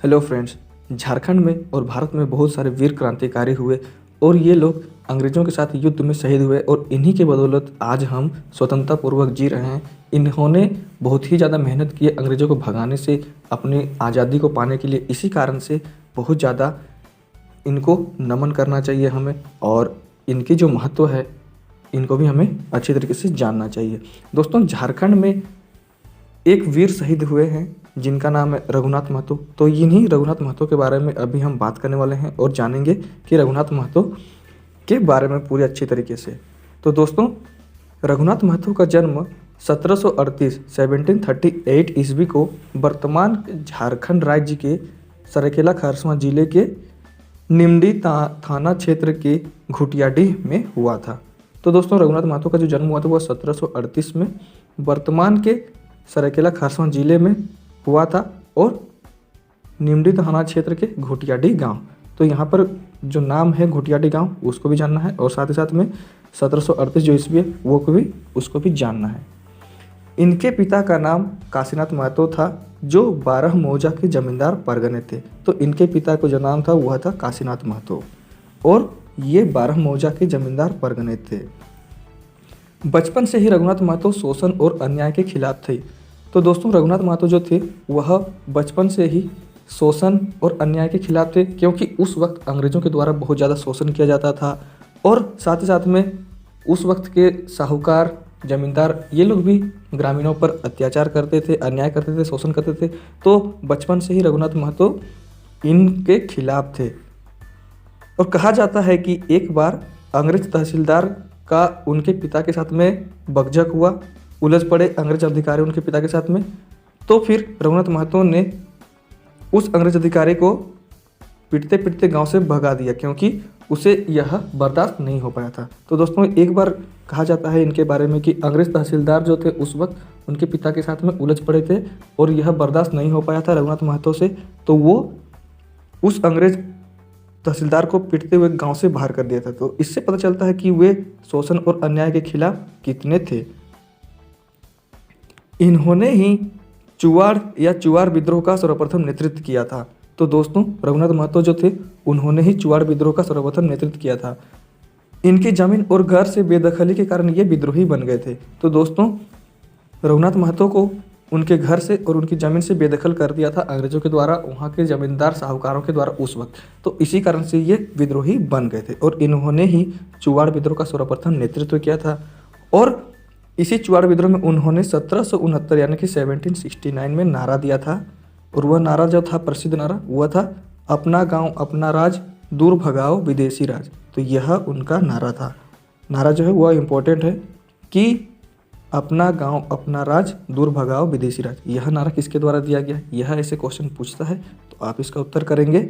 Hello friends. Jharkhand में और भारत में बहुत सारे वीर क्रांतिकारी हुए और ये लोग अंग्रेज़ों के साथ युद्ध में शहीद हुए और इन्हीं के बदौलत आज हम स्वतंत्रता पूर्वक जी रहे हैं। इन्होंने बहुत ही ज़्यादा मेहनत की है अंग्रेज़ों को भगाने से, अपनी आज़ादी को पाने के लिए। इसी कारण से बहुत ज़्यादा इनको नमन करना चाहिए हमें और इनकी जो महत्व है इनको भी हमें अच्छी तरीके से जानना चाहिए। दोस्तों, झारखंड में एक वीर शहीद हुए हैं जिनका नाम है रघुनाथ महतो। तो इन्हीं रघुनाथ महतो के बारे में अभी हम बात करने वाले हैं और जानेंगे कि रघुनाथ महतो के बारे में पूरी अच्छी तरीके से। तो दोस्तों, रघुनाथ महतो का जन्म 1738 1738 ईस्वी को वर्तमान झारखंड राज्य के सरायकेला खरसावां जिले के निमडी थाना क्षेत्र के घुटियाडीह में हुआ था। तो दोस्तों, रघुनाथ महतो का जो जन्म हुआ था वह 1738 में वर्तमान के सरायकेला खरसावां जिले में हुआ था और निमडी थाना क्षेत्र के घुटियाडीह गांव। तो यहाँ पर जो नाम है घुटियाडीह गांव उसको भी जानना है और साथ ही साथ में 1738 जो ईस्वी है वो को भी उसको भी जानना है। इनके पिता का नाम काशीनाथ महतो था जो 12 मौजा के जमींदार परगने थे। तो इनके पिता को जो नाम था वह था काशीनाथ महतो और ये 12 मौजा के जमींदार परगने थे। बचपन से ही रघुनाथ महतो शोषण और अन्याय के खिलाफ थे। तो दोस्तों, रघुनाथ महतो जो थे वह बचपन से ही शोषण और अन्याय के खिलाफ थे, क्योंकि उस वक्त अंग्रेज़ों के द्वारा बहुत ज़्यादा शोषण किया जाता था और साथ ही साथ में उस वक्त के साहूकार जमींदार ये लोग भी ग्रामीणों पर अत्याचार करते थे, अन्याय करते थे, शोषण करते थे। तो बचपन से ही रघुनाथ महतो इनके खिलाफ थे और कहा जाता है कि एक बार अंग्रेज तहसीलदार का उनके पिता के साथ में बकझक हुआ, उलझ पड़े अंग्रेज अधिकारी उनके पिता के साथ में। तो फिर रघुनाथ महतो ने उस अंग्रेज अधिकारी को पीटते पीटते गांव से भगा दिया, क्योंकि उसे यह बर्दाश्त नहीं हो पाया था। तो दोस्तों, एक बार कहा जाता है इनके बारे में कि अंग्रेज तहसीलदार जो थे उस वक्त उनके पिता के साथ में उलझ पड़े थे और यह बर्दाश्त नहीं हो पाया था रघुनाथ महतो से। तो वो उस अंग्रेज तहसीलदार को पीटते हुए गांव से बाहर कर दिया था। तो इससे पता चलता है कि वे शोषण और अन्याय के खिलाफ कितने थे। इन्होंने ही चुवाड़ विद्रोह का सर्वप्रथम नेतृत्व किया था। तो दोस्तों, रघुनाथ महतो जो थे उन्होंने ही चुवाड़ विद्रोह का सर्वप्रथम नेतृत्व किया था। इनकी जमीन और घर से बेदखली के कारण ये विद्रोही बन गए थे। तो दोस्तों, रघुनाथ महतो को उनके घर से और उनकी ज़मीन से बेदखल कर दिया था अंग्रेज़ों के द्वारा, वहाँ के जमींदार साहूकारों के द्वारा उस वक्त। तो इसी कारण से ये विद्रोही बन गए थे और इन्होंने ही चुवाड़ विद्रोह का सर्वप्रथम नेतृत्व किया था। और इसी चुवाड़ विद्रोह में उन्होंने 1769 यानी कि 1769 में नारा दिया था और वह नारा जो था प्रसिद्ध नारा वह था, अपना गाँव अपना राज, दूर भगाओ विदेशी राज। तो यह उनका नारा था। नारा जो है वह इम्पोर्टेंट है कि अपना गांव अपना राज, दूर भगाओ विदेशी राज। यह नारा किसके द्वारा दिया गया, यह ऐसे क्वेश्चन पूछता है तो आप इसका उत्तर करेंगे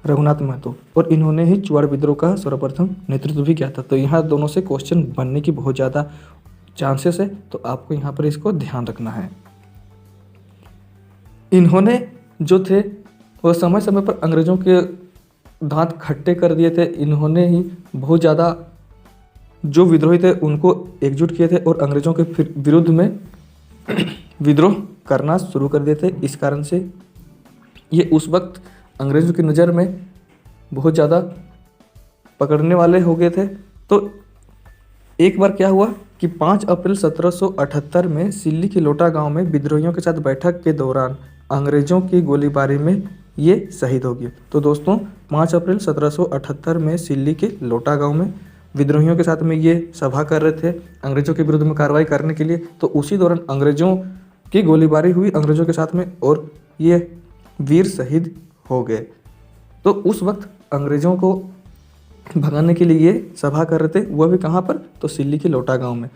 रघुनाथ महतो। और इन्होंने ही चुवाड़ विद्रोह का सर्वप्रथम नेतृत्व भी किया था। तो यहाँ दोनों से क्वेश्चन बनने की बहुत ज़्यादा चांसेस है, तो आपको यहाँ पर इसको ध्यान रखना है। इन्होंने जो थे वह समय समय पर अंग्रेज़ों के दांत खट्टे कर दिए थे। इन्होंने ही बहुत ज़्यादा जो विद्रोही थे उनको एकजुट किए थे और अंग्रेज़ों के फिर विरुद्ध में विद्रोह करना शुरू कर दिए थे। इस कारण से ये उस वक्त अंग्रेज़ों की नज़र में बहुत ज़्यादा पकड़ने वाले हो गए थे। तो एक बार क्या हुआ कि 5 अप्रैल 1778 में सिल्ली के लोटा गांव में विद्रोहियों के साथ बैठक के दौरान अंग्रेज़ों की गोलीबारी में ये शहीद हो गए। तो दोस्तों, 5 अप्रैल 1778 में सिल्ली के लोटा गांव में विद्रोहियों के साथ में ये सभा कर रहे थे अंग्रेज़ों के विरुद्ध में कार्रवाई करने के लिए। तो उसी दौरान अंग्रेज़ों की गोलीबारी हुई अंग्रेज़ों के साथ में और ये वीर शहीद हो गए। तो उस वक्त अंग्रेज़ों को भगाने के लिए ये सभा कर रहे थे, वह भी कहाँ पर, तो सिल्ली के लोटा गांव में।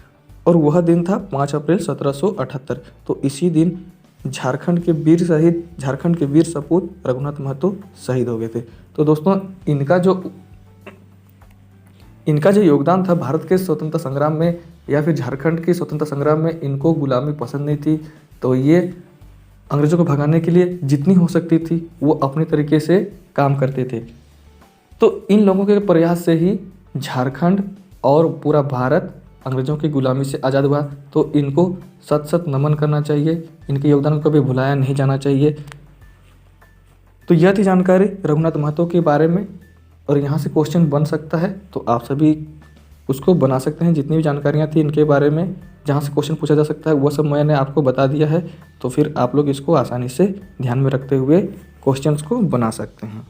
और वह दिन था 5 अप्रैल 1778। तो इसी दिन झारखंड के वीर सपूत रघुनाथ महतो शहीद हो गए थे। तो दोस्तों, इनका जो योगदान था भारत के स्वतंत्रता संग्राम में या फिर झारखंड के स्वतंत्रता संग्राम में, इनको गुलामी पसंद नहीं थी। तो ये अंग्रेज़ों को भगाने के लिए जितनी हो सकती थी वो अपने तरीके से काम करते थे। तो इन लोगों के प्रयास से ही झारखंड और पूरा भारत अंग्रेज़ों की गुलामी से आज़ाद हुआ। तो इनको सत नमन करना चाहिए, इनके योगदान को कभी भुलाया नहीं जाना चाहिए। तो यह थी जानकारी रघुनाथ महतो के बारे में, और यहाँ से क्वेश्चन बन सकता है, तो आप सभी उसको बना सकते हैं। जितनी भी जानकारियाँ थी इनके बारे में जहाँ से क्वेश्चन पूछा जा सकता है वो सब मैंने आपको बता दिया है, तो फिर आप लोग इसको आसानी से ध्यान में रखते हुए क्वेश्चंस को बना सकते हैं।